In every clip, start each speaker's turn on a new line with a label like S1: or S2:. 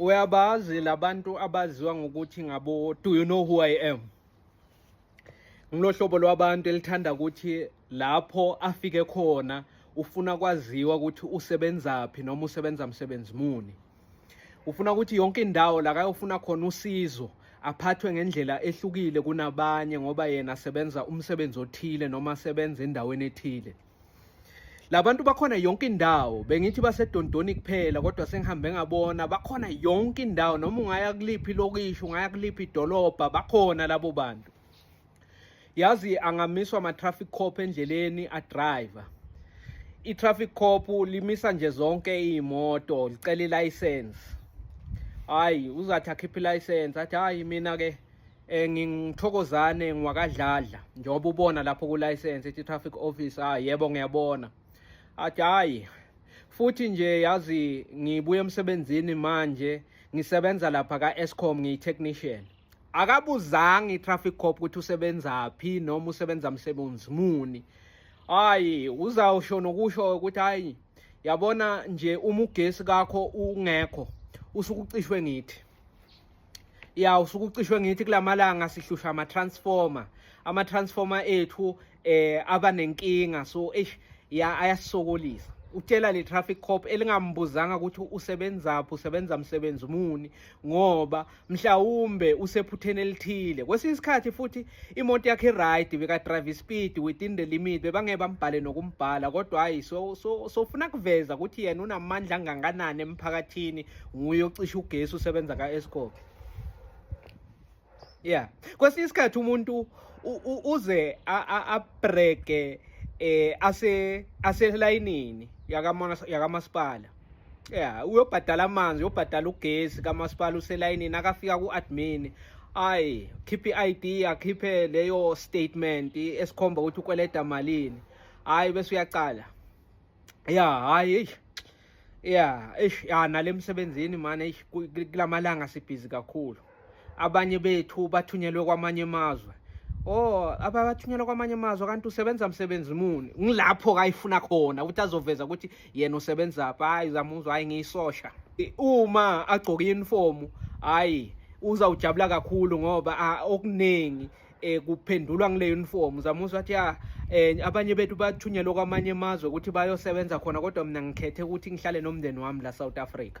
S1: Uyabazi labantu abaziwa ngokuthi ngabo do you know who I am? Ngilohlobo lwabantu elithanda ukuthi lapho afike khona ufuna kwaziwa ukuthi usebenzaphi noma usebenza msebenzi muni. Ufuna ukuthi yonke indawo la kayofuna khona usizo aphathwe ngendlela ehlukile kunabanye ngoba yena asebenza umsebenzi othile noma asebenza endaweni ethile. Labantu bakhona yonke indawo, bengithi basedondoni kuphela kodwa sengihambe ngabona bakhona yonke indawo, noma ungaya kuliphi ilokishi, ungaya kuliphi idolobha, bakhona labo bantu. Yazi angamiswa ama-traffic cop endleleni adriver. I-traffic cop limisa nje zonke iy'moto licela i-license. Hayi uzathi akhiphe i-license athi hayi mina-ke ngingithokozane ngiwakadladla njengoba ubona lapho ku-license ethi traffic officer, hayi yebo ngiyabona. Athi hayi futhi nje yazi ngibuye emsebenzini manje ngisebenza lapha ka-Eskom ngiyi-technician. Akabuzanga i-traffic cop ukuthi usebenzaphi noma usebenza msebenzi muni. Hayi uzawusho nokusho ukuthi hayi yabona nje uma ugesi kakho ungekho usuke ucishwe ngithi. Ya usuke ucishwe ngithi kulamalanga sihlusha ama-transformer ethu aba nenkinga, so ayasisokolisa. Utshela le traffic cop elingambuzanga ukuthi usebenzaphi, usebenza msebenzi muni ngoba mhlawumbe usephutheni elithile. Kwesinye isikhathi futhi imoto yakhe i-right, beka-drive speed within the limit, bebangeke bambhale nokumbhala, kodwa hayi sofuna kuveza ukuthi yena unamandla angakanani emphakathini, nguye ocisha ugesi usebenza ka-Eskom. Yeah, kwesinye isikhathi umuntu uze abreke aselayinini yakamasipala. Yeah, uyobhadala amanzi, uyobhadala ugesi kamasipala, uselayinini akafika ku-admin. Hayi khiphe i-ID, akhiphe leyo statement esikhomba ukuthi ukweleta malini. Hayi bese uyaqala. Yeah, hayi yeah, nale msebenzini manje kulamalanga sibhizi kakhulu. Abanye bethu bathunyelwe kwamanye amazwe. Abathunyelwa kwamanye amazwe kanti usebenza msebenzi muni? Ngilapho kayifuna khona ukuthi azoveza ukuthi yena usebenzaphi. Hayi zamuzwa hayi ngiyisosha. Uma agcoka i-uniform hayi uzawujabula kakhulu ngoba okuningi kuphendulwa ngile uniform. Zamuzwa athi abanye bethu bathunyelwa kwamanye amazwe ukuthi bayosebenza khona kodwa mina ngikhethe ukuthi ngihlale nomndeni wami la South Africa.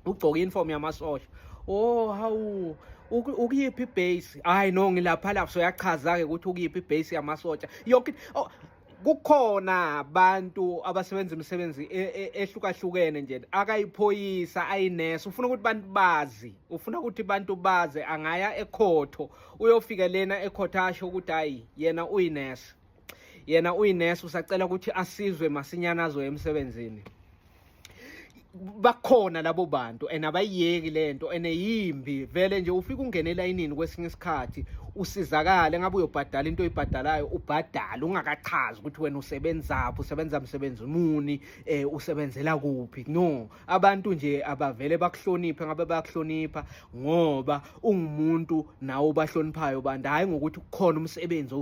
S1: Ugcoka i-uniform yamasosha. Hawu ukuyiphi ibase? Hayi no ngilapha lapho, so yachaza-ke ukuthi ukuyiphi ibase yamasotsha yonke. Kukhona abantu abasebenza imisebenzi ehlukahlukene nje, akayiphoyisa, ayinesi. Ufuna ukuthi bantu bazi, ufuna ukuthi bantu baze angaya ekhotho, uyofika lena ekhotho asho ukuthi hayi yena uyinesi, yena uyinesi, usacela ukuthi asizwe masinyana azoya emsebenzini. Bakhona labo bantu and abayiyeki lento and yimbi vele nje. Ufika ungene elayinini kwesinye isikhathi usizakale, ngabe uyobhadala into oyibhadalayo, ubhadala ungakachazi ukuthi wena usebenzaphi, usebenza msebenzi muni, usebenzela kuphi. No, abantu nje abavele bakuhloniphe, ngabe bayakuhlonipha ngoba ungumuntu nawe bahloniphayo bantu, hayi ngokuthi kukhona umsebenzi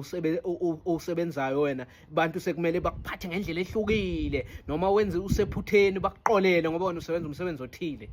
S1: osebenzayo wena bantu sekumele bakuphathe ngendlela ehlukile noma wenze usephutheni bakuqolele ngoba wena usebenza umsebenzi othile.